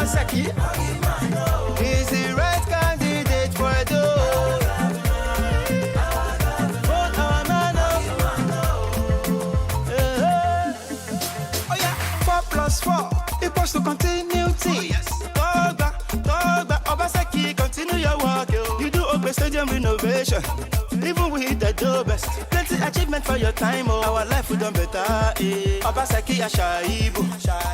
Obaseki is the right candidate for Edo. Vote our man up. Oh yeah, 4+4 = to continuity. Togba, Obaseki, continue your work. You do Ogbe Stadium renovation, even with the best. Plenty achievement for your time, our life will done better. Obaseki Ashaibu,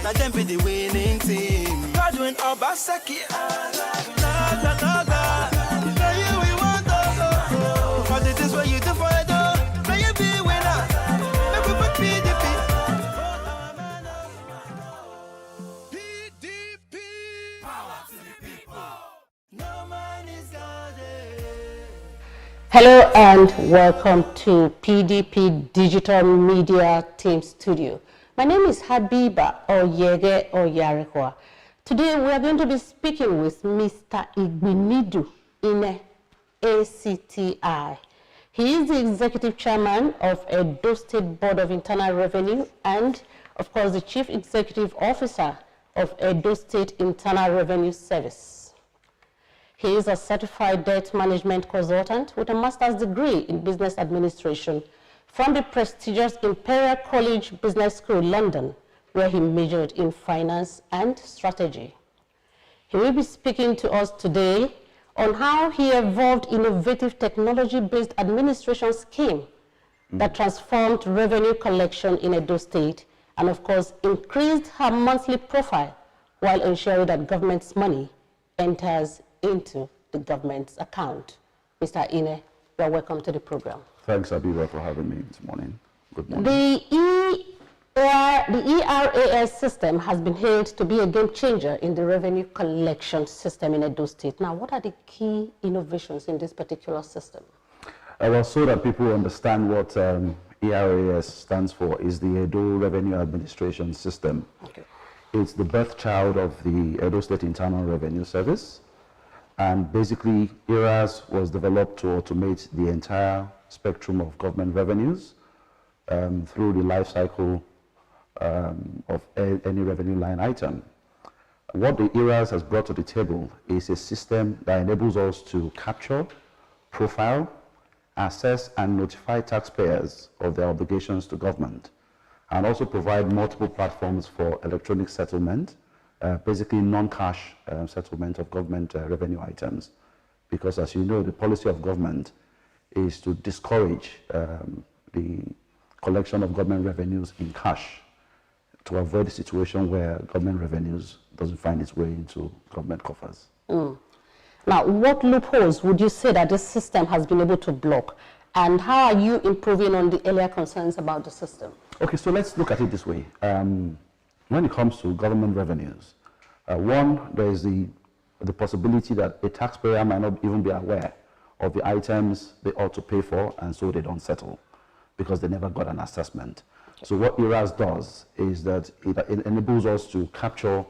now them be the winning team. God win Obaseki. Togba, now you we want to. For the things what you do for Edo, now you be winner. Make we put PDP. PDP. Power to the people. No man is guarded. Hello and welcome to PDP Digital Media Team Studio. My name is Habiba Oyege Oyarikwa. Today we are going to be speaking with Mr. Igbinidu Inneh, ACTI. He is the Executive Chairman of Edo State Board of Internal Revenue and, of course, the Chief Executive Officer of Edo State Internal Revenue Service. He is a certified debt management consultant with a master's degree in business administration from the prestigious Imperial College Business School, London, where he majored in finance and strategy. He will be speaking to us today on how he evolved innovative technology-based administration scheme that transformed revenue collection in Edo State and, of course, increased her monthly profile while ensuring that government's money enters into the government's account. Mr. Inneh, you are welcome to the program. Thanks, Abiba, for having me this morning. Good morning. The ERAS system has been hailed to be a game changer in the revenue collection system in Edo State. Now, what are the key innovations in this particular system? Well, so that people understand what ERAS stands for, is the Edo Revenue Administration System. Okay. It's the birth child of the Edo State Internal Revenue Service. And basically, ERAS was developed to automate the entire spectrum of government revenues through the life cycle of any revenue line item. What the ERAS has brought to the table is a system that enables us to capture, profile, assess, and notify taxpayers of their obligations to government, and also provide multiple platforms for electronic settlement, basically non-cash settlement of government revenue items. Because as you know, the policy of government is to discourage the collection of government revenues in cash to avoid a situation where government revenues doesn't find its way into government coffers. Now, what loopholes would you say that this system has been able to block? And how are you improving on the earlier concerns about the system? Okay, so let's look at it this way. When it comes to government revenues, one, there is the possibility that a taxpayer might not even be aware of the items they ought to pay for, and so they don't settle because they never got an assessment. Okay. So what ERAS does is that it enables us to capture,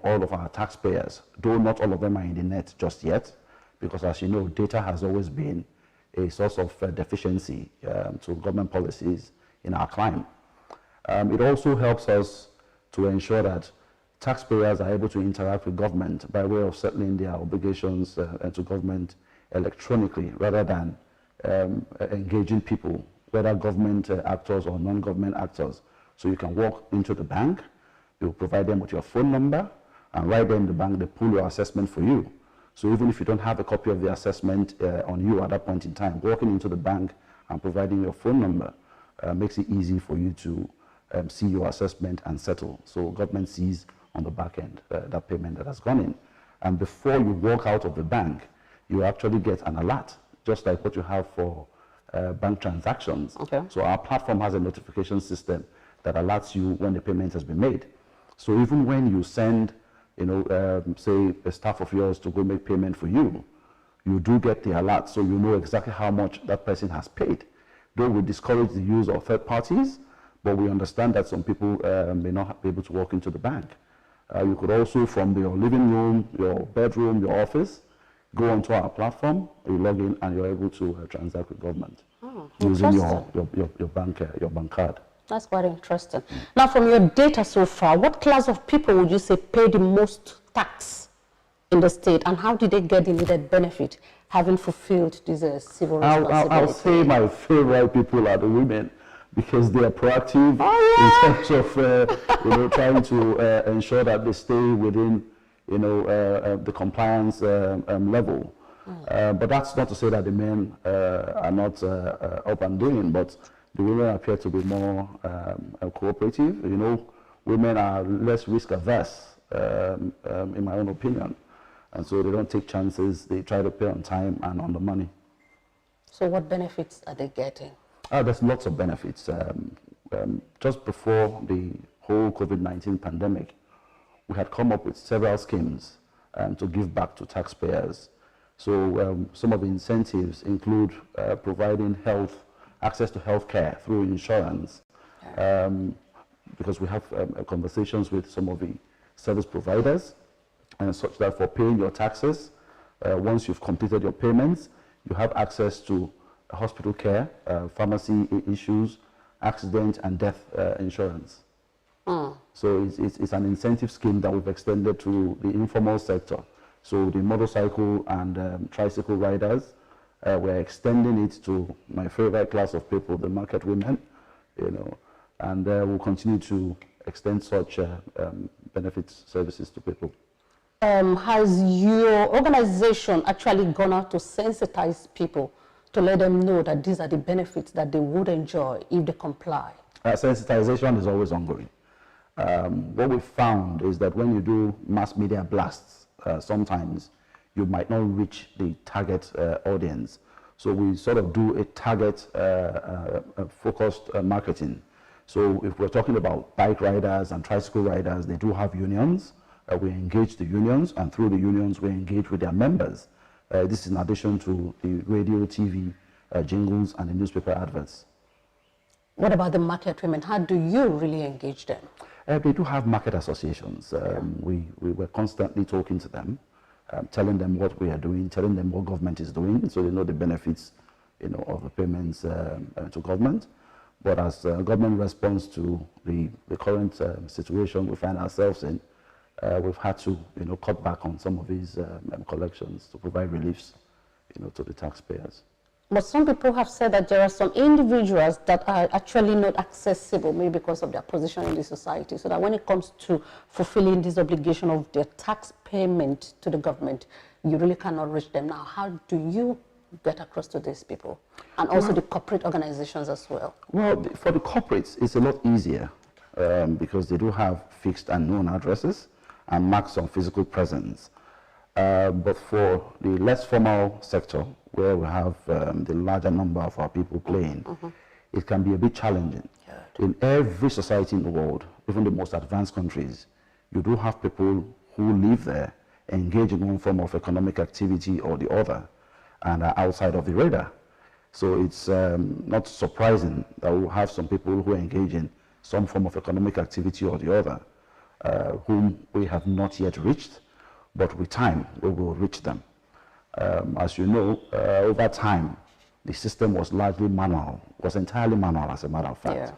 all of our taxpayers, though not all of them are in the net just yet, because as you know, data has always been a source of deficiency to government policies in our climb. It also helps us to ensure that taxpayers are able to interact with government by way of settling their obligations to government electronically, rather than engaging people, whether government actors or non-government actors. So you can walk into the bank, you provide them with your phone number, and right there in the bank, they pull your assessment for you. So even if you don't have a copy of the assessment on you at that point in time, walking into the bank and providing your phone number makes it easy for you to see your assessment and settle. So government sees on the back end that payment that has gone in. And before you walk out of the bank, you actually get an alert, just like what you have for bank transactions. Okay. So our platform has a notification system that alerts you when the payment has been made. So even when you send, say a staff of yours to go make payment for you, you do get the alert, so you know exactly how much that person has paid. Though we discourage the use of third parties, but we understand that some people may not be able to walk into the bank. You could also, from your living room, your bedroom, your office, go onto our platform, you log in, and you're able to transact with government using your bank card. That's quite interesting. Now, from your data so far, what class of people would you say pay the most tax in the state, and how did they get the needed benefit, having fulfilled these civil responsibilities? I'll say my favorite people are the women, because they are proactive in terms of trying to ensure that they stay within the compliance level. But that's not to say that the men are not up and doing, but the women appear to be more cooperative. Women are less risk averse, in my own opinion. And so they don't take chances, they try to pay on time and on the money. So what benefits are they getting? There's lots of benefits. Just before the whole COVID-19 pandemic, we had come up with several schemes to give back to taxpayers. So some of the incentives include providing access to health care through insurance, because we have conversations with some of the service providers, and such that for paying your taxes, once you've completed your payments, you have access to hospital care, pharmacy issues, accident and death insurance. So it's an incentive scheme that we've extended to the informal sector. So the motorcycle and tricycle riders, we're extending it to my favorite class of people, the market women, and we'll continue to extend such benefits services to people. Has your organization actually gone out to sensitize people to let them know that these are the benefits that they would enjoy if they comply? Sensitization is always ongoing. What we found is that when you do mass media blasts, sometimes you might not reach the target audience. So we sort of do a target focused marketing. So if we're talking about bike riders and tricycle riders, they do have unions. We engage the unions, and through the unions we engage with their members. This is in addition to the radio, TV, jingles, and the newspaper adverts. What about the market women? How do you really engage them? They do have market associations. We were constantly talking to them, telling them what we are doing, telling them what government is doing, so they know the benefits, of the payments to government. But as government response to the current situation we find ourselves in, we've had to, cut back on some of these collections to provide reliefs, to the taxpayers. But some people have said that there are some individuals that are actually not accessible, maybe because of their position in the society, so that when it comes to fulfilling this obligation of their tax payment to the government, you really cannot reach them. Now, how do you get across to these people? And also the corporate organizations as well. Well, for the corporates, it's a lot easier because they do have fixed and known addresses and marks on physical presence. But for the less formal sector, where we have the larger number of our people playing, it can be a bit challenging. In every society in the world, even the most advanced countries, you do have people who live there, engage in one form of economic activity or the other, and are outside of the radar. So it's not surprising that we'll have some people who engage in some form of economic activity or the other, whom we have not yet reached, but with time we will reach them. As you know, over time, the system was largely manual, was entirely manual as a matter of fact.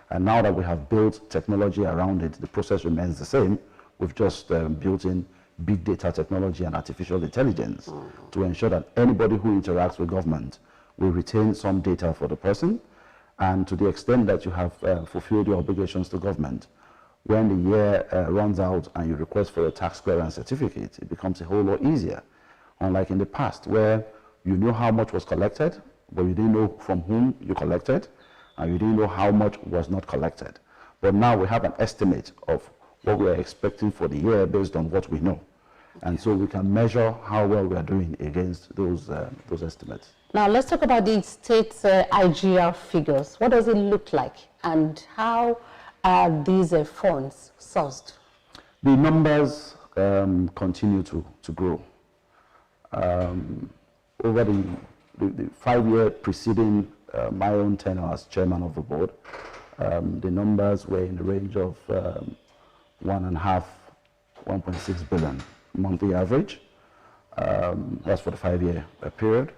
And now that we have built technology around it, the process remains the same. We've just built in big data technology and artificial intelligence to ensure that anybody who interacts with government will retain some data for the person, and to the extent that you have fulfilled your obligations to government, when the year runs out and you request for a tax clearance certificate, it becomes a whole lot easier. Unlike in the past, where you knew how much was collected, but you didn't know from whom you collected, and you didn't know how much was not collected. But now we have an estimate of what we are expecting for the year based on what we know. And so we can measure how well we are doing against those estimates. Now let's talk about the state's IGR figures. What does it look like, and how are these funds sourced? The numbers continue to grow. Over the 5 year preceding my own tenure as chairman of the board, the numbers were in the range of 1.6 billion monthly average. That's for the 5 year period.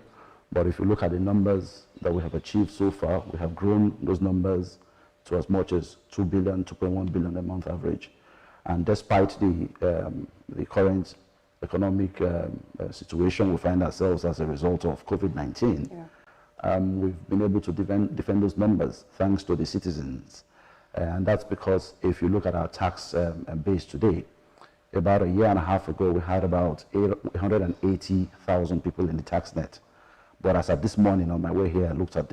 But if you look at the numbers that we have achieved so far, we have grown those numbers to as much as 2 billion, 2.1 billion a month average. And despite the current economic situation we find ourselves as a result of COVID-19, we've been able to defend those numbers thanks to the citizens. And that's because if you look at our tax base today, about a year and a half ago, we had about 180,000 people in the tax net. But as of this morning on my way here, I looked at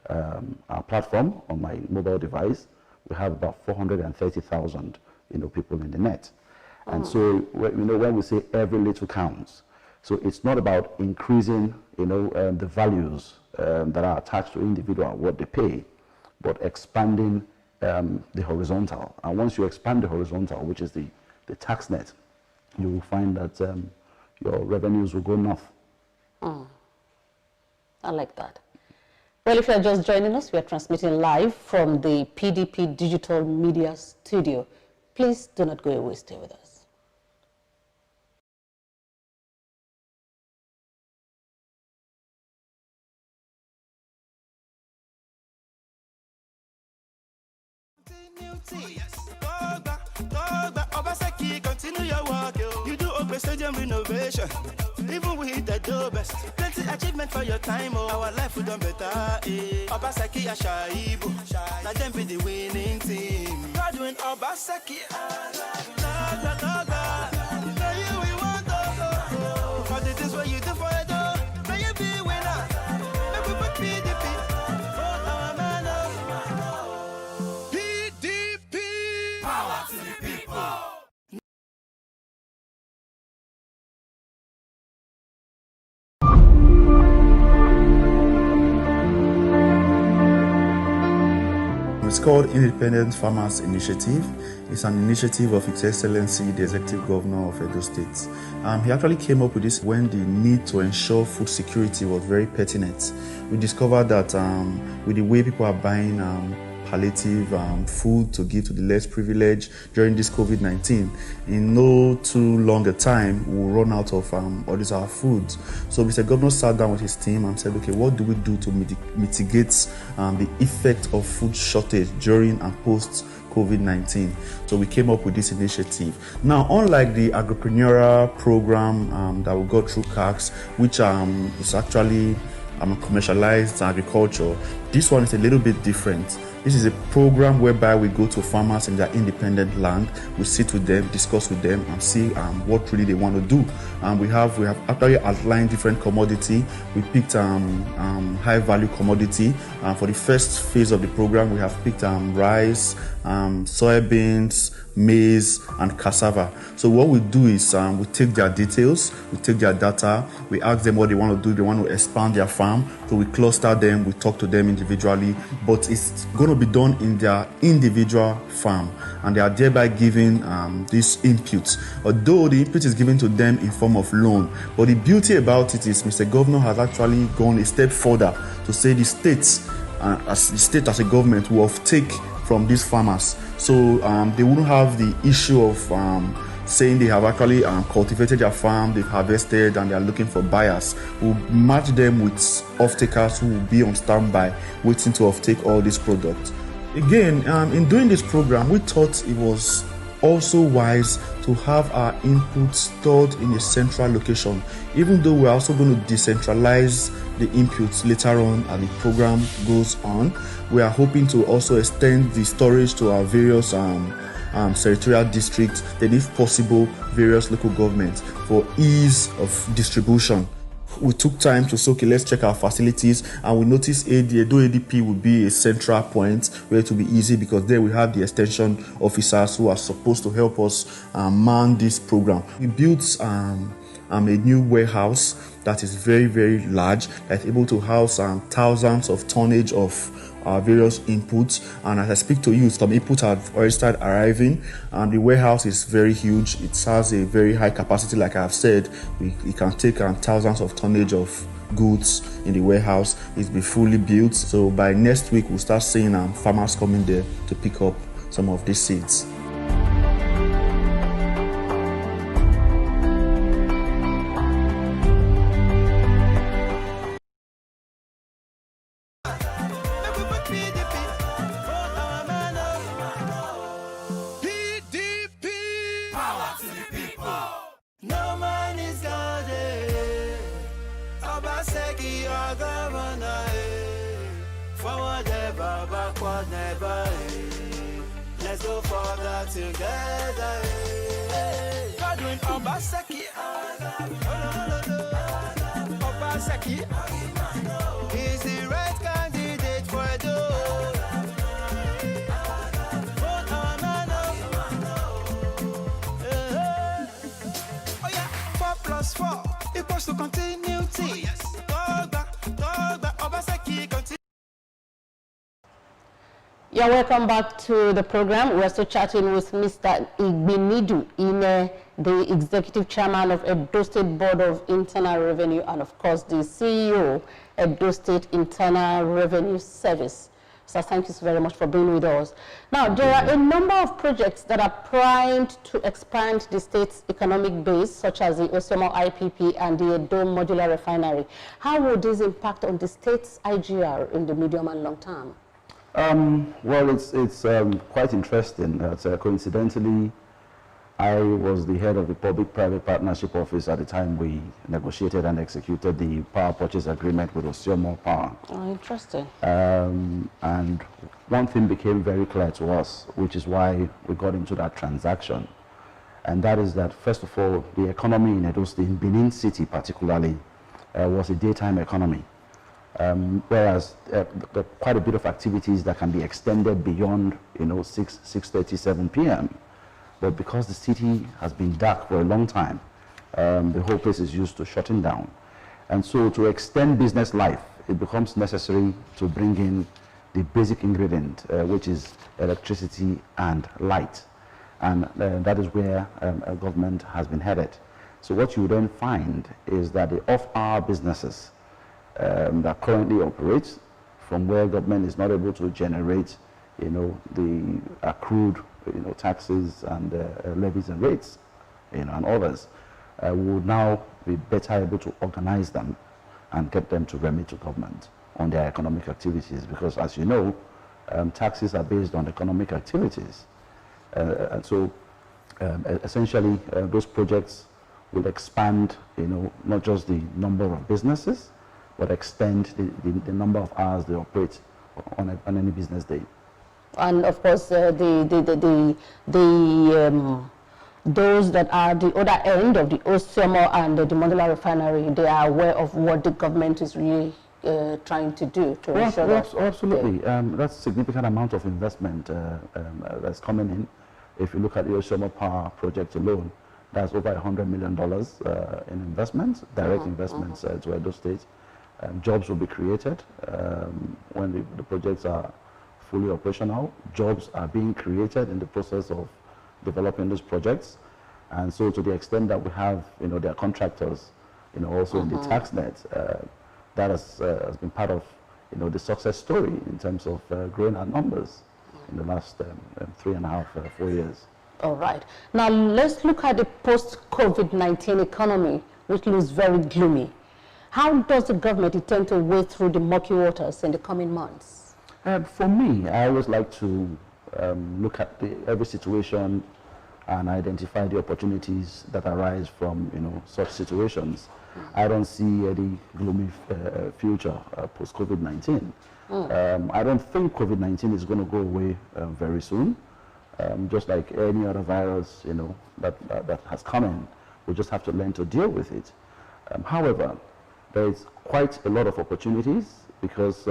our platform on my mobile device. We have about 430,000 people in the net. And so when we say every little counts, so it's not about increasing the values that are attached to individual, what they pay, but expanding the horizontal. And once you expand the horizontal, which is the tax net, you will find that your revenues will go north. I like that. Well, if you're just joining us, we are transmitting live from the PDP Digital Media Studio. Please do not go away, stay with us. Obaseki, continue your work. You do Ogbe Stadium renovation. Even we hit the best. Plenty achievement for your time. Our life will done better. Obaseki Ashaibu. Now them be the winning team. God win Obaseki. Now you we want to. For the things what you do for it. Now you be winner. Make we put PDP. It's called Independent Farmers Initiative. It's an initiative of His Excellency, the Executive Governor of Edo State. He actually came up with this when the need to ensure food security was very pertinent. We discovered that with the way people are buying palliative food to give to the less privileged during this COVID-19, in no too long a time, we'll run out of all these our foods. So Mr. Governor sat down with his team and said, okay, what do we do to mitigate the effect of food shortage during and post COVID-19? So we came up with this initiative. Now, unlike the agripreneurial program that we got through CACS, which is actually commercialized agriculture, this one is a little bit different. This is a program whereby we go to farmers in their independent land. We sit with them, discuss with them, and see what really they want to do. We have actually outlined different commodity. We picked high value commodity. For the first phase of the program, we have picked rice, soybeans, maize, and cassava. So what we do is we take their details, we take their data, we ask them what they want to do. They want to expand their farm, so we cluster them, we talk to them individually, but it's going to be done in their individual farm, and they are thereby given these inputs. Although the input is given to them in form of loan, but the beauty about it is Mr. Governor has actually gone a step further to say the states, as a government, will take from these farmers. So they wouldn't have the issue of saying they have actually cultivated their farm, they've harvested, and they are looking for buyers. We'll match them with off-takers who will be on standby, waiting to off-take all these products. Again, in doing this program, we thought it was also wise to have our inputs stored in a central location, even though we're also going to decentralize the inputs later on as the program goes on. We are hoping to also extend the storage to our various territorial districts, then if possible, various local governments for ease of distribution. We took time to say, okay, let's check our facilities, and we noticed the Edo ADP would be a central point where it will be easy, because there we have the extension officers who are supposed to help us man this program. We built a new warehouse that is very, very large, that's able to house thousands of tonnage of various inputs. And as I speak to you, some inputs have already started arriving, and the warehouse is very huge. It has a very high capacity. Like I've said, it can take thousands of tonnage of goods in the warehouse. It's been fully built, so by next week we'll start seeing farmers coming there to pick up some of these seeds. Obaseki, our governor, forward ever, backward never, let's go further together, Godwin Obaseki, Obaseki, is the right candidate for Edo. Vote on man, oh yeah, 4+4 equals to continuity. Oh yes. Dogba, Obaseki, continue. You're welcome back to the program. We're still chatting with Mr. Igbinidu Inneh, the Executive Chairman of Edo State Board of Internal Revenue and, of course, the CEO, Edo State Internal Revenue Service. So thank you so very much for being with us. Now, there are a number of projects that are primed to expand the state's economic base, such as the Osimo IPP and the Edo Modular Refinery. How will this impact on the state's IGR in the medium and long term? Well, it's quite interesting. Coincidentally, I was the head of the Public-Private Partnership Office at the time we negotiated and executed the power purchase agreement with Osimo Power. Oh, interesting. And one thing became very clear to us, which is why we got into that transaction. And that is that, first of all, the economy in Edo State, in Benin City particularly, was a daytime economy. Whereas there are quite a bit of activities that can be extended beyond, 6:30, 7 p.m. But because the city has been dark for a long time, the whole place is used to shutting down. And so to extend business life, it becomes necessary to bring in the basic ingredient, which is electricity and light. And that is where government has been headed. So what you then find is that the off-hour businesses that currently operate from where government is not able to generate, the accrued, taxes and levies and rates, and others, would now be better able to organize them and get them to remit to government on their economic activities. Because as you know, taxes are based on economic activities. And so essentially those projects will expand, not just the number of businesses, but extend the number of hours they operate on any business day. And of course, those that are the other end of the Osimo and the modular refinery, they are aware of what the government is really trying to do to ensure that. Absolutely. That's a significant amount of investment that's coming in. If you look at the Osimo Power project alone, that's over $100 million in investments, direct investments to Edo State. Jobs will be created when the projects are fully operational. Jobs are being created in the process of developing these projects. And so to the extent that we have, their contractors, also in the tax net, that has been part of, the success story in terms of growing our numbers in the last 3.5, 4 years. All right. Now let's look at the post-COVID-19 economy, which looks very gloomy. How does the government intend to wade through the murky waters in the coming months? For me, I always like to look at every situation and identify the opportunities that arise from such situations. I don't see any gloomy future post-COVID-19. I don't think COVID-19 is going to go away very soon. Just like any other virus, that has come in, we just have to learn to deal with it. However, there is quite a lot of opportunities because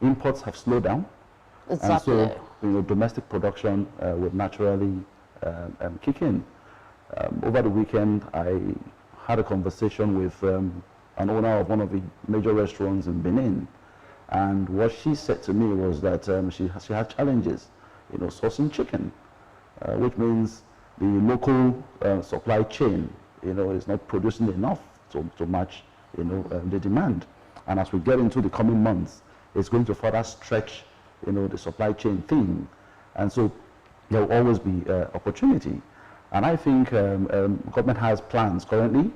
imports have slowed down. Exactly. And so, domestic production would naturally kick in. Over the weekend, I had a conversation with an owner of one of the major restaurants in Benin, and what she said to me was that she had challenges, sourcing chicken, which means the local supply chain, is not producing enough to match, the demand. And as we get into the coming months, it's going to further stretch, the supply chain thing. And so there will always be opportunity. And I think government has plans currently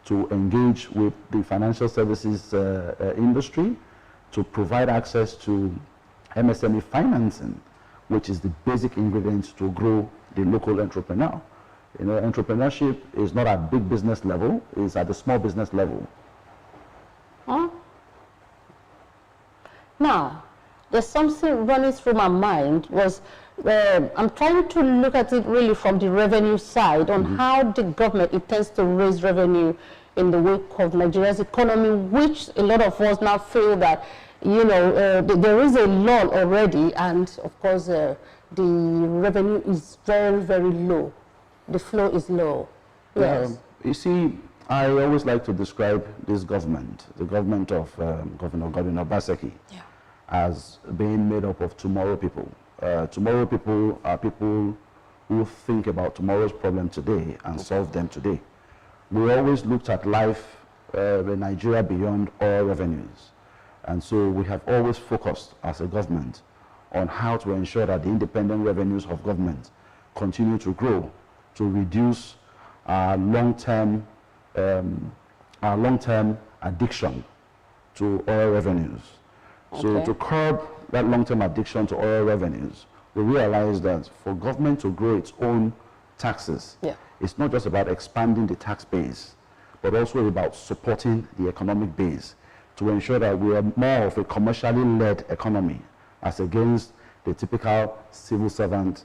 to engage with the financial services industry to provide access to MSME financing, which is the basic ingredient to grow the local entrepreneur. Entrepreneurship is not at big business level, it's at the small business level. Now, there's something running through my mind was, I'm trying to look at it really from the revenue side on how the government intends to raise revenue in the wake of Nigeria's economy, which a lot of us now feel that, you know, there is a lull already, and of course the revenue is very, very low. The flow is low. Yes. You see, I always like to describe this government, the government of Governor Obaseki, as being made up of tomorrow people. Tomorrow people are people who think about tomorrow's problem today and solve them today. We always looked at life in Nigeria beyond oil revenues. And so we have always focused as a government on how to ensure that the independent revenues of government continue to grow, to reduce our long-term addiction to oil revenues. So to curb that long-term addiction to oil revenues, we realize that for government to grow its own taxes, it's not just about expanding the tax base, but also about supporting the economic base to ensure that we are more of a commercially led economy as against the typical civil servant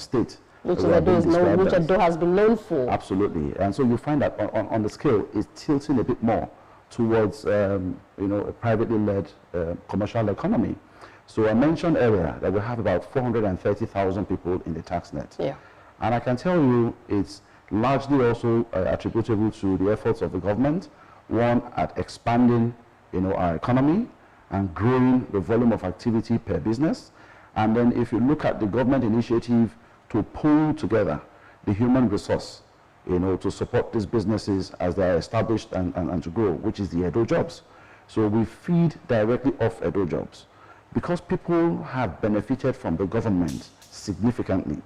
state. Which Edo has been known for. Absolutely. And so you find that on the scale, it's tilting a bit more towards a privately led commercial economy. So I mentioned earlier that we have about 430,000 people in the tax net. And I can tell you it's largely also attributable to the efforts of the government, one, at expanding our economy and growing the volume of activity per business. And then if you look at the government initiative to pull together the human resource, to support these businesses as they are established and to grow, which is the Edo jobs. So we feed directly off Edo jobs. Because people have benefited from the government significantly,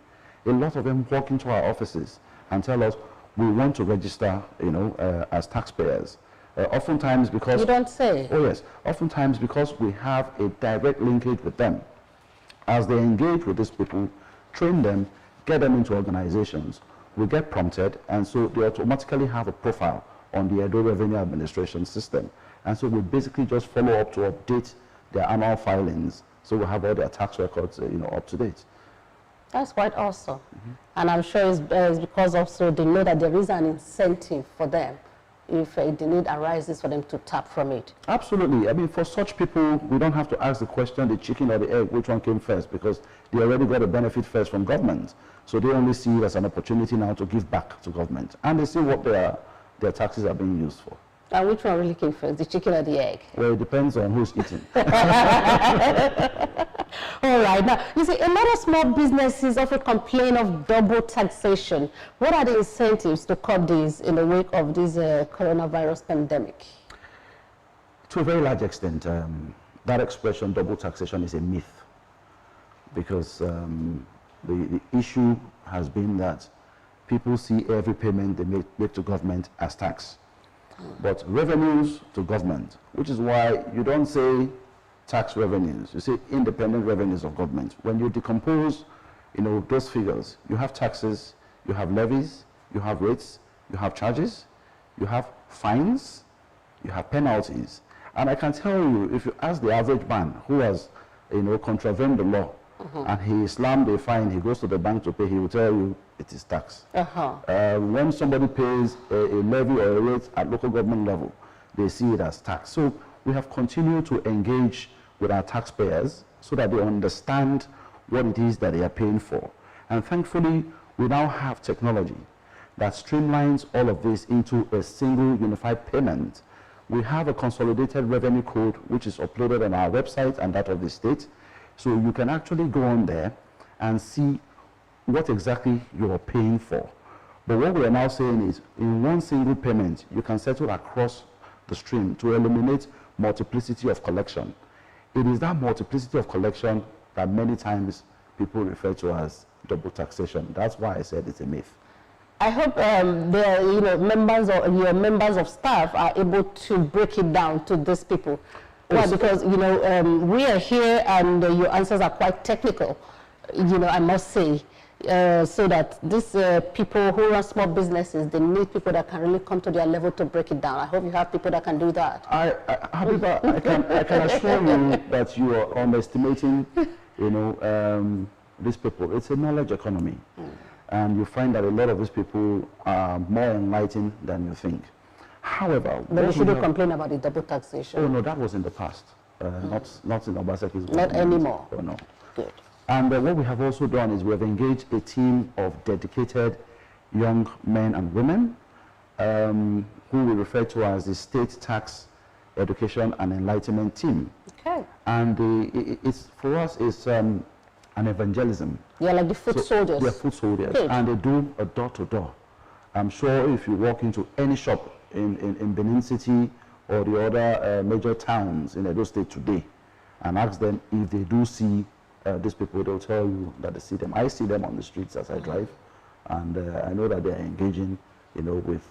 a lot of them walk into our offices and tell us, we want to register, as taxpayers. Oftentimes because... You don't say. Oh yes. Oftentimes because we have a direct linkage with them. As they engage with these people, train them, get them into organizations, we get prompted, and so they automatically have a profile on the Edo Revenue Administration system. And so we basically just follow up to update their annual filings, so we have all their tax records, up to date. That's quite awesome. And I'm sure it's because also they know that there is an incentive for them if the need arises for them to tap from it. Absolutely. I mean, for such people, we don't have to ask the question, the chicken or the egg, which one came first, because they already got a benefit first from government. So they only see it as an opportunity now to give back to government. And they see what their taxes are being used for. And which one really came first, the chicken or the egg? Well, it depends on who's eating. All right. Now, you see, a lot of small businesses often complain of double taxation. What are the incentives to curb these in the wake of this coronavirus pandemic? To a very large extent, that expression, double taxation, is a myth. Because the issue has been that people see every payment they make to government as tax. But revenues to government, which is why you don't say tax revenues, you say independent revenues of government. When you decompose, those figures, you have taxes, you have levies, you have rates, you have charges, you have fines, you have penalties. And I can tell you, if you ask the average man who has, contravened the law, and he slammed a fine, he goes to the bank to pay, he will tell you it is tax. When somebody pays a levy or a rate at local government level, they see it as tax. So we have continued to engage with our taxpayers so that they understand what it is that they are paying for. And thankfully, we now have technology that streamlines all of this into a single unified payment. We have a consolidated revenue code which is uploaded on our website and that of the state. So you can actually go on there and see what exactly you are paying for. But what we are now saying is, in one single payment, you can settle across the stream to eliminate multiplicity of collection. It is that multiplicity of collection that many times people refer to as double taxation. That's why I said it's a myth. I hope members or your members of staff are able to break it down to these people. Why? Because we are here and your answers are quite technical. I must say. so that these people who run small businesses, they need people that can really come to their level to break it down. I hope you have people that can do that. Habiba, I can assure you that you are underestimating, these people. It's a knowledge economy. And you find that a lot of these people are more enlightened than you think. However, but we shouldn't complain about the double taxation. Oh no, that was in the past. Not in Obaseki's. Not anymore. Oh no. Good. And what we have also done is we have engaged a team of dedicated young men and women who we refer to as the State Tax Education and Enlightenment Team. Okay. And it's for us it's an evangelism. Yeah, like the foot soldiers. They're foot soldiers. Good. And they do a door-to-door. I'm sure if you walk into any shop in Benin City or the other major towns in Edo State today and ask them if they do see these people, they'll tell you that they see them. I see them on the streets as I drive, and I know that they're engaging, with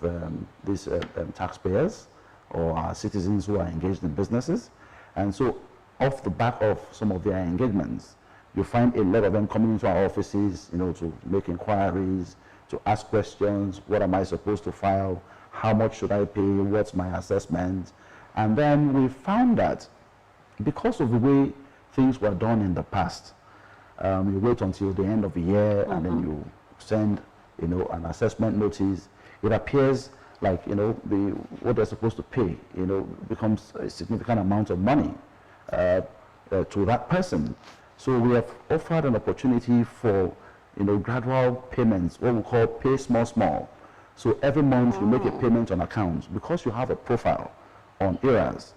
these taxpayers or citizens who are engaged in businesses. And so off the back of some of their engagements, you find a lot of them coming into our offices, to make inquiries, to ask questions. What am I supposed to file? How much should I pay? What's my assessment? And then we found that because of the way things were done in the past, you wait until the end of the year and then you send, an assessment notice. It appears like, what they're supposed to pay, becomes a significant amount of money to that person. So we have offered an opportunity for, gradual payments, what we call pay small, small. So every month you make a payment on account. Because you have a profile on ERAS,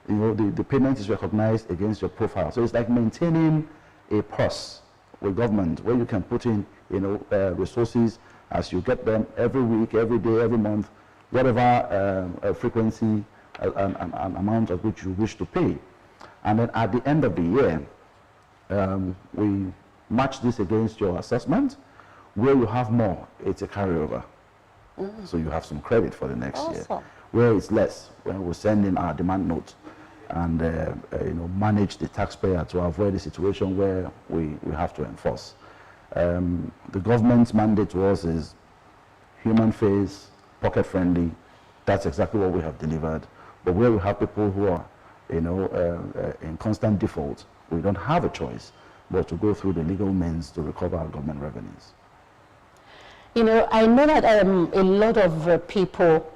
the payment is recognized against your profile. So it's like maintaining a purse with government where you can put in, resources as you get them every week, every day, every month, whatever frequency and amount of which you wish to pay. And then at the end of the year, we match this against your assessment. Where you have more, it's a carryover. So you have some credit for the next year. Where it's less, when we send in our demand note and manage the taxpayer to avoid a situation where we have to enforce. The government's mandate to us is human face, pocket friendly. That's exactly what we have delivered. But where we have people who are in constant default, we don't have a choice but to go through the legal means to recover our government revenues. I know that a lot of people,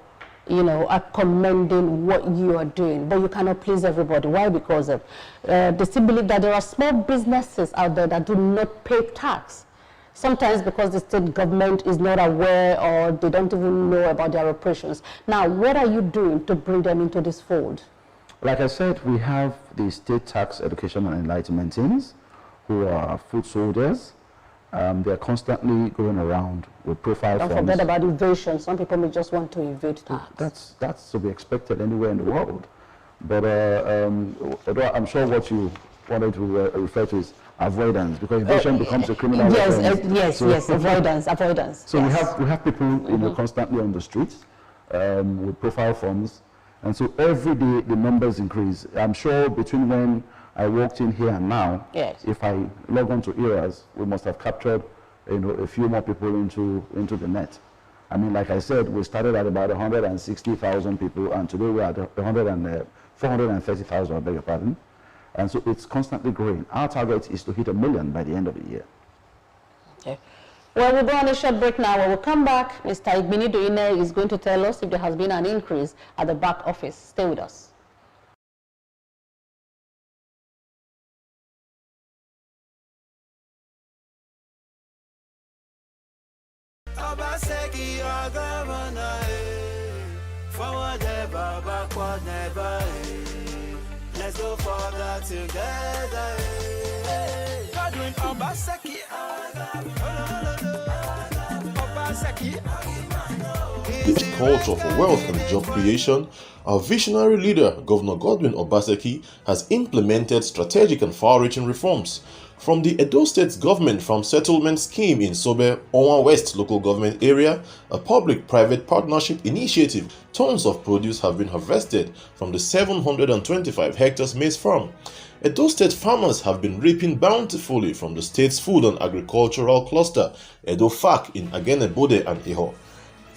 are commending what you are doing, but you cannot please everybody. Why? Because they still believe that there are small businesses out there that do not pay tax. Sometimes because the state government is not aware or they don't even know about their operations. Now, what are you doing to bring them into this fold? Like I said, we have the State Tax Education and Enlightenment teams who are foot soldiers. They're constantly going around with profile forms. Don't forget about evasion. Some people may just want to evade tax. That's to be expected anywhere in the world. But I'm sure what you wanted to refer to is avoidance, because evasion becomes a criminal offense. Yes, avoidance. So we have people constantly on the streets with profile forms, and so every day the numbers increase. I'm sure between when I walked in here and now, if I log on to ERAS, we must have captured a few more people into the net. I mean, like I said, we started at about 160,000 people, and today we're at 430,000, I beg your pardon. And so it's constantly growing. Our target is to hit 1 million by the end of the year. Okay. Well, we'll go on a short break now. When we come back, Mr. Igbinidu Inneh is going to tell us if there has been an increase at the back office. Stay with us. Obaseki, your governor, forward ever, backward never. Let's go further together. Godwin Obaseki, With a culture for wealth and job creation, our visionary leader, Governor Godwin Obaseki, has implemented strategic and far-reaching reforms, From the Edo State Government Farm Settlement Scheme in Sobe, Onwa West Local Government Area, a public-private partnership initiative, tons of produce have been harvested from the 725 hectares maize farm. Edo State farmers have been reaping bountifully from the state's food and agricultural cluster, Edo FAC in Agenebode and Eho.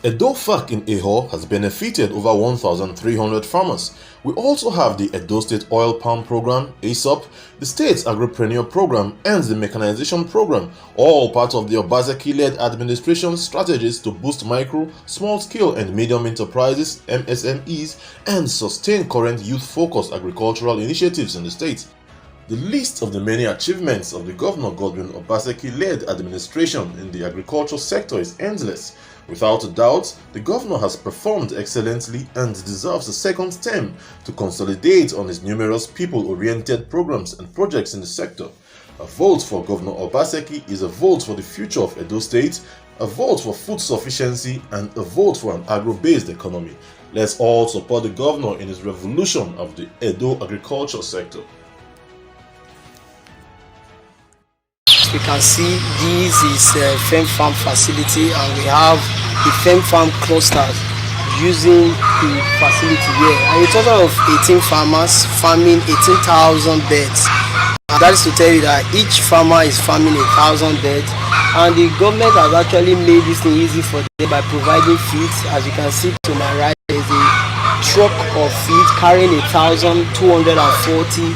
Edo FAC in Eho has benefited over 1,300 farmers. We also have the Edo State Oil Palm Program, ASOP, the State's Agripreneur Program, and the Mechanization Program, all part of the Obaseki-led administration strategies to boost micro, small-scale and medium enterprises, MSMEs, and sustain current youth-focused agricultural initiatives in the state. The list of the many achievements of the Governor Godwin Obaseki-led administration in the agricultural sector is endless. Without a doubt, the governor has performed excellently and deserves a second term to consolidate on his numerous people-oriented programs and projects in the sector. A vote for Governor Obaseki is a vote for the future of Edo State, a vote for food sufficiency, and a vote for an agro-based economy. Let's all support the governor in his revolution of the Edo agriculture sector. We can see this is a farm farm facility, and we have the farm farm clusters using the facility here. And a total of 18 farmers farming 18,000 beds. And that is to tell you that each farmer is farming 1,000 beds. And the government has actually made this thing easy for them by providing feeds. As you can see to my right, there is a truck of feed carrying 1,240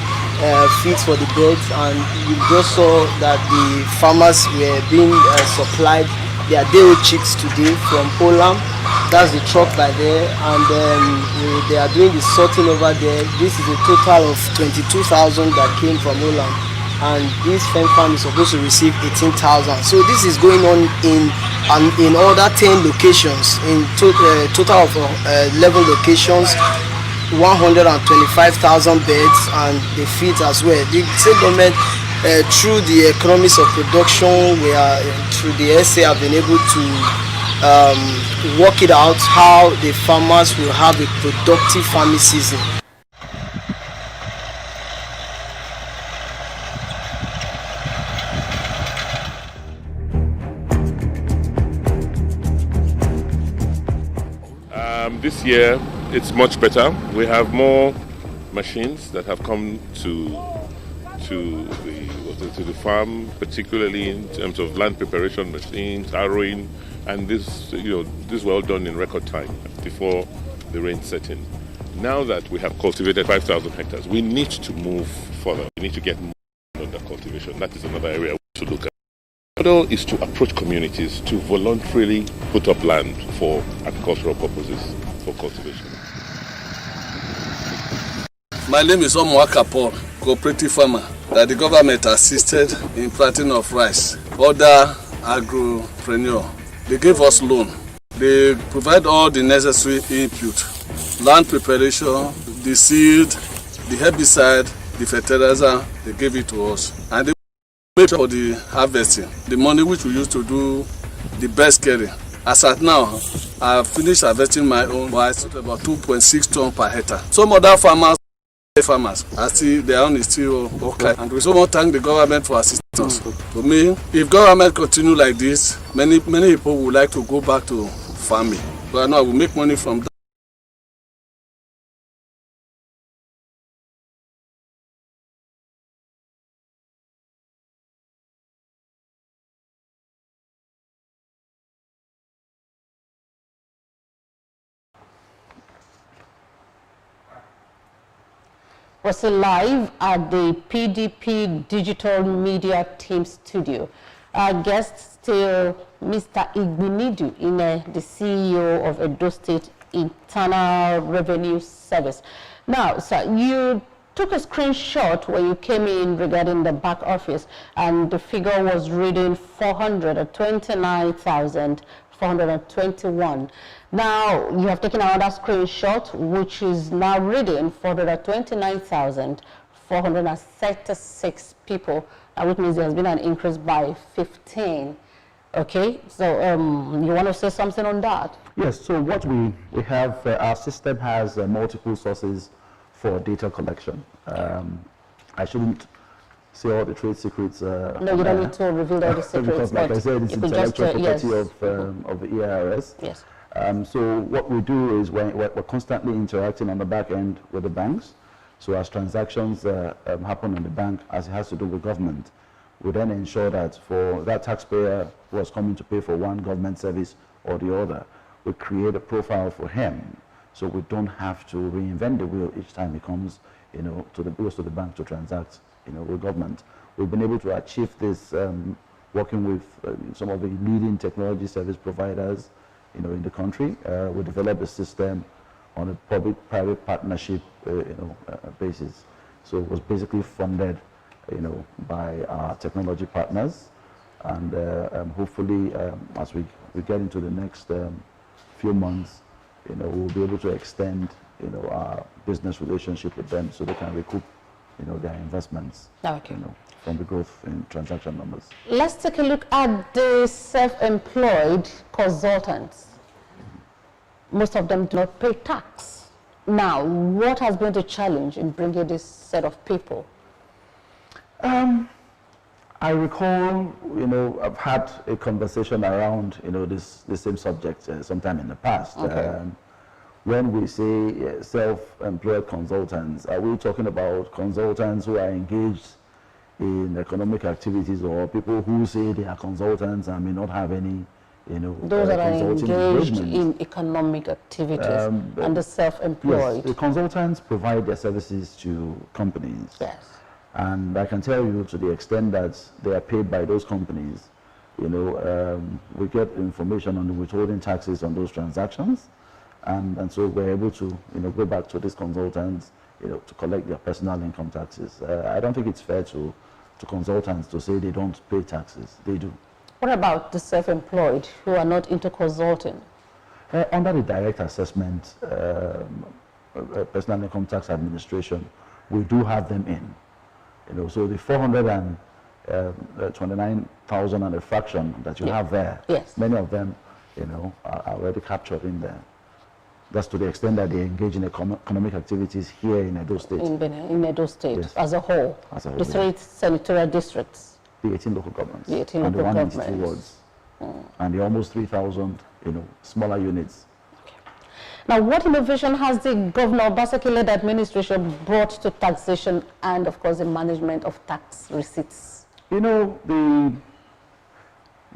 feeds for the birds, and you just saw that the farmers were being supplied their day-old chicks today from Olam. That's the truck right there, and they are doing the sorting over there. This is a total of 22,000 that came from Olam, and this farm is supposed to receive 18,000. So this is going on in other 10 locations, in total of 11 locations. 125,000 beds and the feeds as well. The state government, through the economics of production, through the SA, have been able to work it out how the farmers will have a productive farming season. This year it's much better. We have more machines that have come to the farm, particularly in terms of land preparation machines, harrowing, and this were all done in record time before the rain set in. Now that we have cultivated 5,000 hectares, we need to move further. We need to get more under cultivation. That is another area to look at. The model is to approach communities to voluntarily put up land for agricultural purposes for cultivation. My name is Omwaka Paul, cooperative farmer that the government assisted in planting of rice. Other agropreneur, they gave us loan. They provide all the necessary input, land preparation, the seed, the herbicide, the fertilizer. They gave it to us, and they made for the harvesting. The money which we used to do the best carry. As at now, I have finished harvesting my own rice at about 2.6 tons per hectare. Some other farmers are still, their own is still okay. And we so want to thank the government for assistance. To me, if government continue like this, many people would like to go back to farming. But now we make money from that. Was live at the PDP Digital Media Team Studio. Our guest still Mr. Igbinidu Inneh, the CEO of Edo State Internal Revenue Service. Now, sir, you took a screenshot when you came in regarding the back office, and the figure was reading 429,421. Now, you have taken another screenshot, which is now reading 429,436 people, which means there has been an increase by 15. Okay, so you want to say something on that? Yes, so what we have, our system has multiple sources for data collection. I shouldn't say all the trade secrets. No, you don't need to reveal all the secrets. Because, like I said, it's intellectual property yes. of the EIRS. Yes. So what we do is we're constantly interacting on the back end with the banks. So as transactions happen in the bank, as it has to do with government, we then ensure that for that taxpayer who was coming to pay for one government service or the other, we create a profile for him, so we don't have to reinvent the wheel each time he comes, goes to the bank to transact, with government. We've been able to achieve this working with some of the leading technology service providers, in the country. We developed a system on a public-private partnership, basis. So it was basically funded, by our technology partners, and hopefully, as we get into the next few months, we'll be able to extend, our business relationship with them so they can recoup, their investments, okay. From the growth in transaction numbers. Let's take a look at the self-employed consultants. Most of them do not pay tax. Now, what has been the challenge in bringing this set of people? I recall, I've had a conversation around, this same subject sometime in the past. Okay. When we say self-employed consultants, are we talking about consultants who are engaged in economic activities, or people who say they are consultants and may not have any, those that are engaged in economic activities and the self-employed? Yes, the consultants provide their services to companies. Yes. And I can tell you, to the extent that they are paid by those companies, we get information on the withholding taxes on those transactions. And so we're able to, go back to these consultants, to collect their personal income taxes. I don't think it's fair to consultants to say they don't pay taxes. They do. What about the self-employed who are not into consulting? Under the direct assessment, personal income tax administration, we do have them in. So the 429,000 and a fraction that you have there, yes, many of them, are already captured in there. That's to the extent that they engage in economic activities here in Edo State. In Edo State, yes, as a whole. The 3 senatorial districts. The 18 local governments. The 18 and local the governments. 192 wards. And the almost 3,000, smaller units. Okay. Now, what innovation has the Governor Obaseki-led administration brought to taxation and, of course, the management of tax receipts? The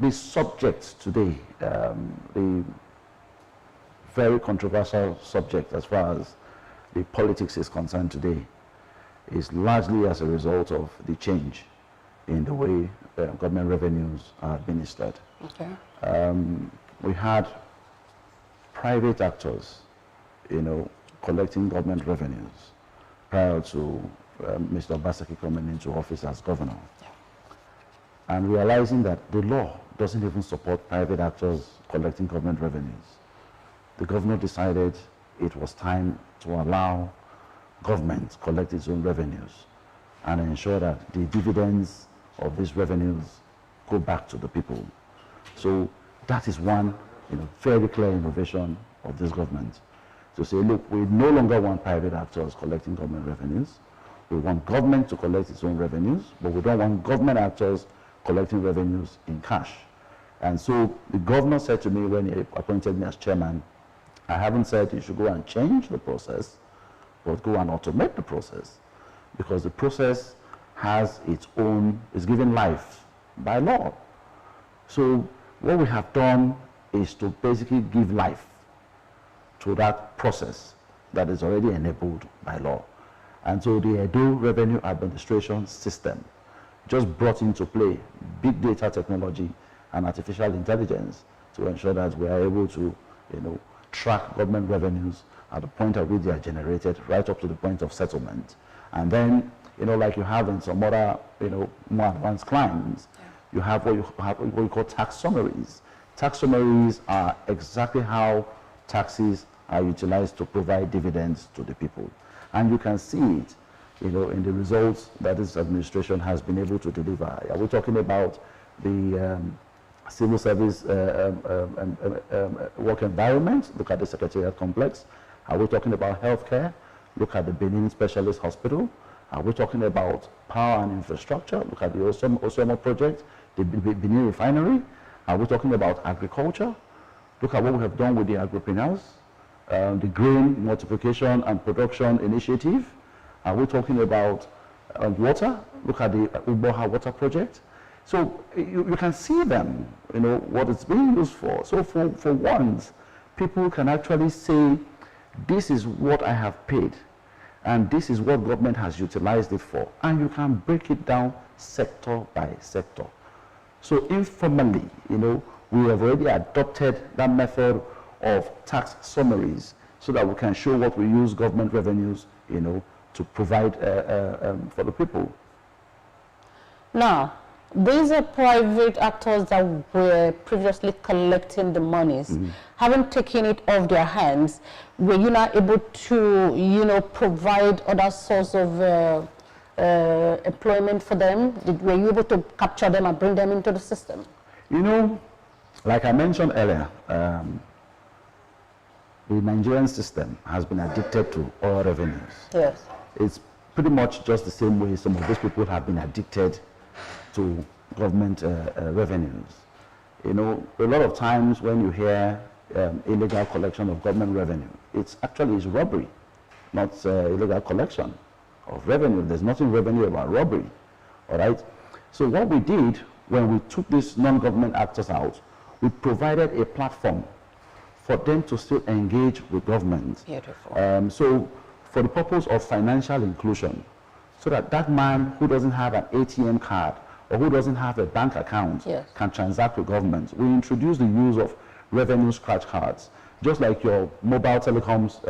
subject today, the very controversial subject as far as the politics is concerned today, is largely as a result of the change in the way government revenues are administered. Okay. We had private actors, collecting government revenues prior to Mr. Obaseki coming into office as governor. Yeah. And realizing that the law doesn't even support private actors collecting government revenues, the governor decided it was time to allow government to collect its own revenues and ensure that the dividends of these revenues go back to the people. So that is one very clear innovation of this government. To say, look, we no longer want private actors collecting government revenues. We want government to collect its own revenues, but we don't want government actors collecting revenues in cash. And so the governor said to me when he appointed me as chairman, I haven't said you should go and change the process, but go and automate the process, because the process has its own, is given life by law. So what we have done is to basically give life to that process that is already enabled by law. And so the Edo Revenue Administration System just brought into play big data technology and artificial intelligence to ensure that we are able to, track government revenues at the point at which they are generated, right up to the point of settlement. And then, like you have in some other, more advanced clients, you have what you call tax summaries. Tax summaries are exactly how taxes are utilized to provide dividends to the people. And you can see it, in the results that this administration has been able to deliver. Are we talking about the civil service work environment? Look at the Secretariat complex. Are we talking about healthcare? Look at the Benin Specialist Hospital. Are we talking about power and infrastructure? Look at the Osoma project, the Benin refinery. Are we talking about agriculture? Look at what we have done with the agripreneurs, the grain multiplication and production initiative. Are we talking about water? Look at the Uboha water project. So you can see them, what it's being used for. So for once, people can actually say, this is what I have paid, and this is what government has utilized it for. And you can break it down sector by sector. So informally, we have already adopted that method of tax summaries so that we can show what we use government revenues, to provide for the people. Now, these are private actors that were previously collecting the monies, haven't taken it off their hands. Were you not able to, provide other source of employment for them? Were you able to capture them and bring them into the system? Like I mentioned earlier, the Nigerian system has been addicted to oil revenues. Yes. It's pretty much just the same way some of these people have been addicted to government revenues. A lot of times when you hear illegal collection of government revenue, it's actually robbery, not illegal collection of revenue. There's nothing revenue about robbery, all right? So what we did when we took these non-government actors out, we provided a platform for them to still engage with government. Beautiful. So for the purpose of financial inclusion, so that man who doesn't have an ATM card or who doesn't have a bank account can transact with government, we introduced the use of revenue scratch cards, just like your mobile telecoms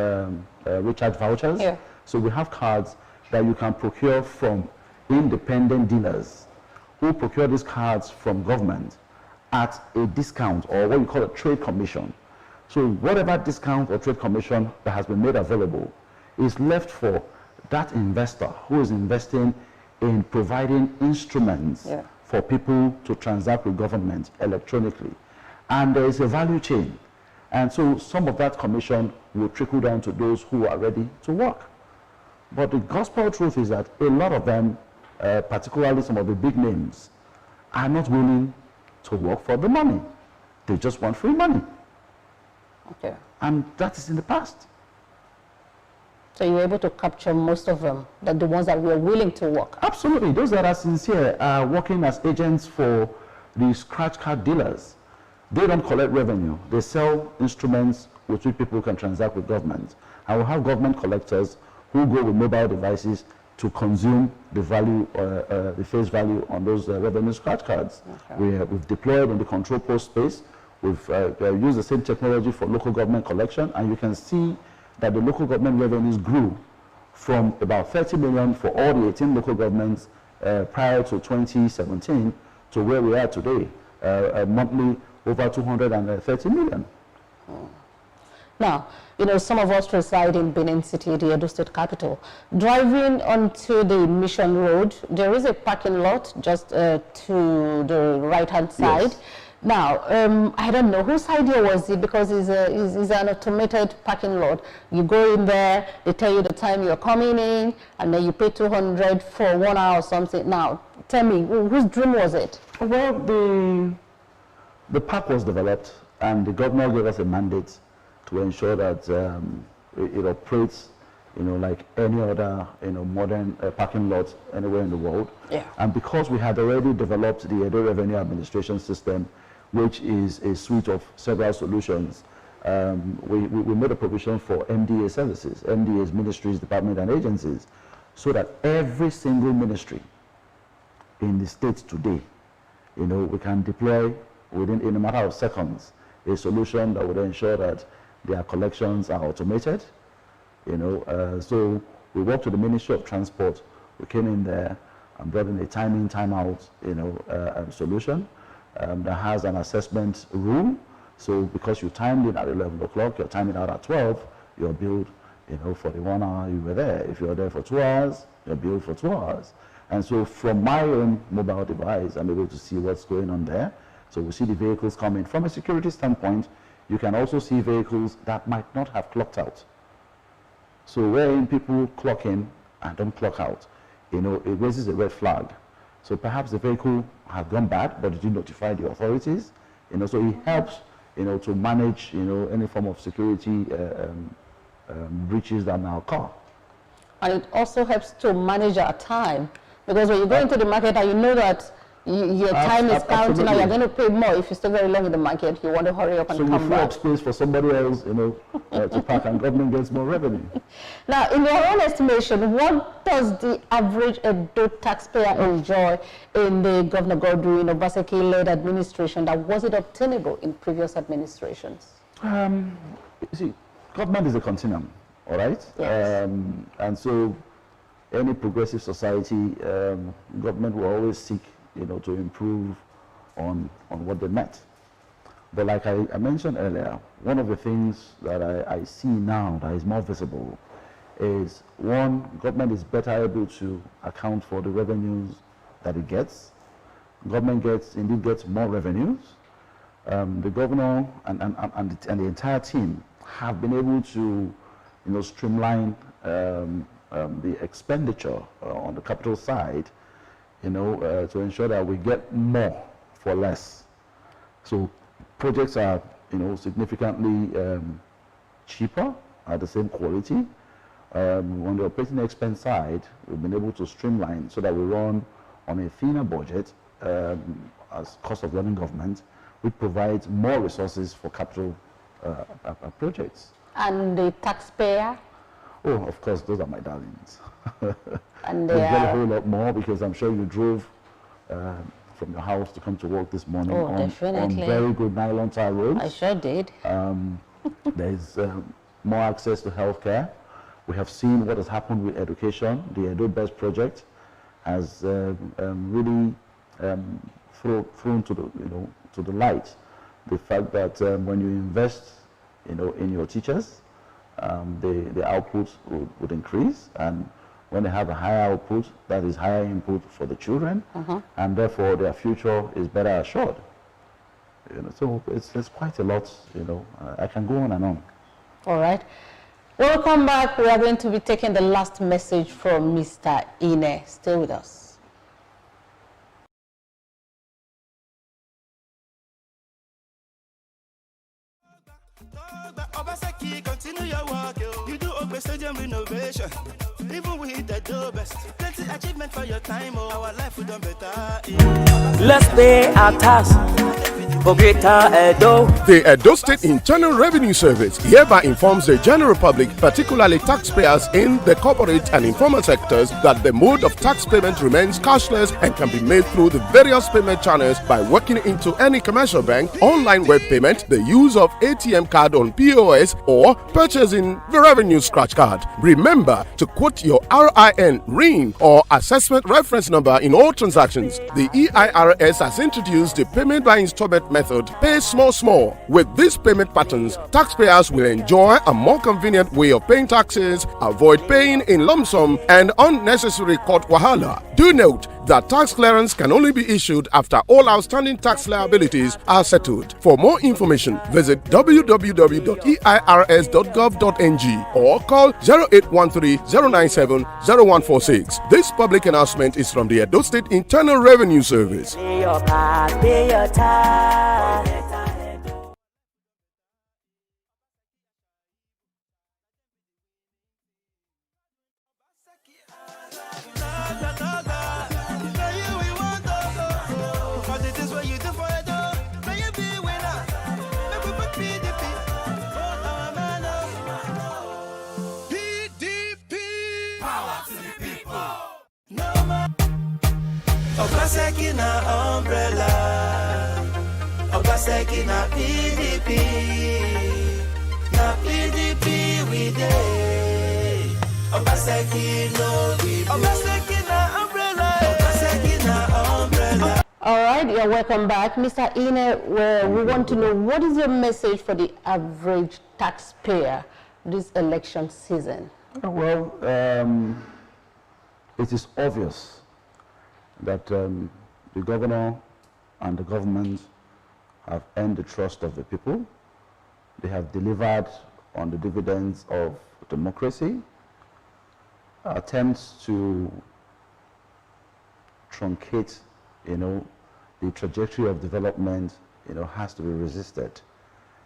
recharge vouchers. Yeah. So we have cards that you can procure from independent dealers who procure these cards from government at a discount, or what we call a trade commission. So whatever discount or trade commission that has been made available is left for that investor who is investing in providing instruments for people to transact with government electronically. And there is a value chain. And so some of that commission will trickle down to those who are ready to work. But the gospel truth is that a lot of them, particularly some of the big names, are not willing to work for the money. They just want free money. Okay. And that is in the past. So you were able to capture most of them, the ones that were willing to work? Absolutely. Those that are sincere are working as agents for the scratch card dealers. They don't collect revenue. They sell instruments with which people can transact with government. And we'll have government collectors who go with mobile devices to consume the value, the face value on those revenue scratch cards. Okay. We've deployed in the control post space. We've used the same technology for local government collection, and you can see that the local government revenues grew from about 30 million for all the 18 local governments prior to 2017 to where we are today, monthly over 230 million. Now, some of us reside in Benin City, the Edo State capital. Driving onto the Mission Road, there is a parking lot just to the right-hand side. Yes. Now, I don't know, whose idea was it? Because it's an automated parking lot. You go in there, they tell you the time you're coming in, and then you pay 200 for 1 hour or something. Now, tell me, whose dream was it? Well, the park was developed, and the governor gave us a mandate to ensure that it operates, like any other, modern parking lot anywhere in the world. Yeah. And because we had already developed the Edo Revenue Administration System, which is a suite of several solutions, we made a provision for MDA services, MDAs, ministries, departments, and agencies, so that every single ministry in the state today, we can deploy within a matter of seconds a solution that would ensure that their collections are automated. So we worked with the Ministry of Transport. We came in there and brought in a time in, time out, solution that has an assessment rule. So because you timed in at 11 o'clock, you're timing out at 12, you're billed, for the 1 hour you were there. If you're there for 2 hours, you're billed for 2 hours. And so from my own mobile device, I'm able to see what's going on there. So we see the vehicles coming. From a security standpoint, you can also see vehicles that might not have clocked out. So wherein people clock in and don't clock out. it raises a red flag. So perhaps the vehicle has gone bad, but did you notify the authorities? So it helps, to manage, any form of security breaches that may occur. And it also helps to manage our time, because when you go into the market and you know that your time is counting, and you're going to pay more if you stay very long in the market, you want to hurry up and come back. So you free up space for somebody else, to park, and government gets more revenue. Now, in your own estimation, what does the average Edo taxpayer enjoy in the Governor Godwin Obaseki-led administration that wasn't obtainable in previous administrations? You see, government is a continuum, all right? Yes. And so any progressive society, government will always seek to improve on what they met. But like I mentioned earlier, one of the things that I see now that is more visible is, one, government is better able to account for the revenues that it gets. Government indeed gets more revenues. The governor and the entire team have been able to streamline the expenditure on the capital side, to ensure that we get more for less. So projects are, significantly cheaper at the same quality. On the operating expense side, we've been able to streamline so that we run on a thinner budget as cost of running government, which provides more resources for capital projects. And the taxpayer? Oh, of course, those are my darlings. And they get a whole lot more, because I'm sure you drove from your house to come to work this morning on very good nylon tire roads. I sure did. There's more access to healthcare. We have seen what has happened with education. The Edo Best project has really thrown to the light the fact that when you invest in your teachers, the output would increase, and when they have a higher output, that is higher input for the children, and therefore their future is better assured. So it's quite a lot. I can go on and on. All right. Welcome back. We are going to be taking the last message from Mr. Inneh. Stay with us. Obaseki, continue your work. You do Ogbe Stadium renovation. Even with the Edo Best, plenty achievement for your time. Our life will done better. Let's pay our tax for greater Edo. The Edo State Internal Revenue Service hereby informs the general public, particularly taxpayers in the corporate and informal sectors, that the mode of tax payment remains cashless and can be made through the various payment channels by walking into any commercial bank, online web payment, the use of ATM card on POS, or purchasing the revenue scratch card. Remember to quote your RIN, RIN, or assessment reference number in all transactions. The EIRS has introduced the payment by installment method, Pay Small Small. With these payment patterns, taxpayers will enjoy a more convenient way of paying taxes, avoid paying in lump sum and unnecessary court wahala. Do note that tax clearance can only be issued after all outstanding tax liabilities are settled. For more information, visit www.eirs.gov.ng or call 0813-097-0146. This public announcement is from the Edo State Internal Revenue Service. Pay your tax, pay your tax. Obaseki na umbrella, Obaseki na PDP we dey. Obaseki no be Obaseki na umbrella, Obaseki na umbrella. All right, you're welcome back. Mr. Inneh, we want to know, what is your message for the average taxpayer this election season? Well, it is obvious that the governor and the government have earned the trust of the people. They have delivered on the dividends of democracy. Attempts to truncate, the trajectory of development, has to be resisted.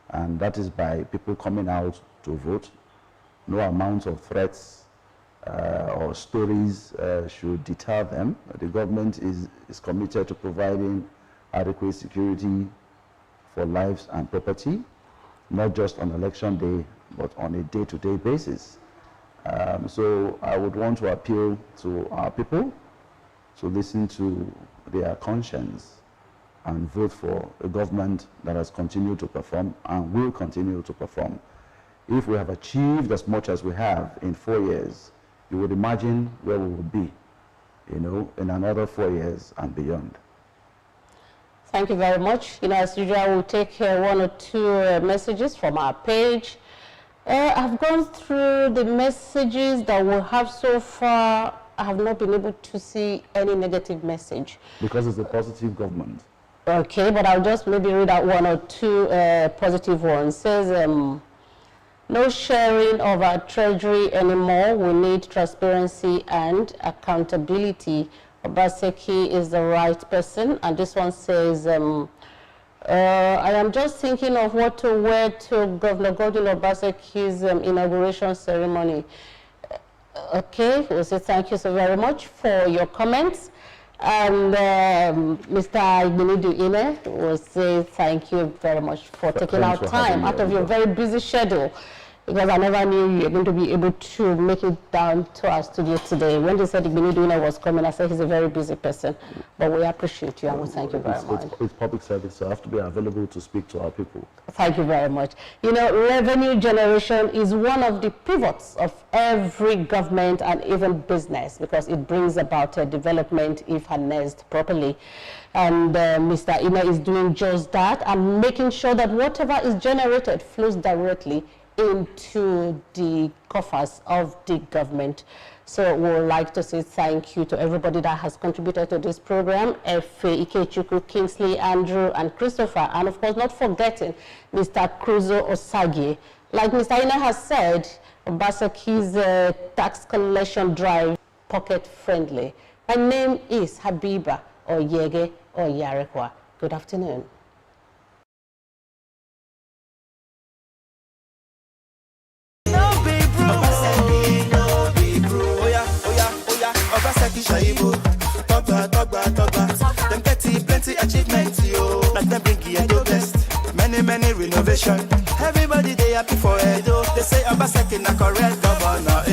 And that is by people coming out to vote. No amount of threats or stories should deter them. The government is committed to providing adequate security for lives and property, not just on election day, but on a day-to-day basis. So I would want to appeal to our people to listen to their conscience and vote for a government that has continued to perform and will continue to perform. If we have achieved as much as we have in 4 years, you would imagine where we would be, in another 4 years and beyond. Thank you very much. As usual, we'll take 1 or 2 messages from our page. I've gone through the messages that we have so far. I have not been able to see any negative message. Because it's a positive government. Okay, but I'll just maybe read out 1 or 2 positive ones. It says, no sharing of our treasury anymore. We need transparency and accountability. Obaseki is the right person. And this one says, I am just thinking of what to wear to Governor Godwin Obaseki's inauguration ceremony. Okay, we'll say thank you so very much for your comments. And Mr. Igbinidu Inneh will say thank you very much for taking out time out of your very busy schedule, because I never knew you were going to be able to make it down to our studio today. When they said Igbinidu Inneh was coming, I said he's a very busy person, but we appreciate you and we thank you very much. It's public service, so I have to be available to speak to our people. Thank you very much. Revenue generation is one of the pivots of every government and even business, because it brings about development if harnessed properly. And Mr. Inneh is doing just that and making sure that whatever is generated flows directly into the coffers of the government. So we would like to say thank you to everybody that has contributed to this program, Efe, Ikechukwu, Kingsley, Andrew, and Christopher, and of course not forgetting Mr. Cruzo Osagi. Like Mr. Inneh has said, Obaseki's tax collection drive pocket friendly. My name is Habiba Oyege Oyarekwa. Good afternoon. Them plenty achievements, yo. Like them bring Edo best. Many renovation. Everybody they happy for Edo. They say Obaseki na correct governor.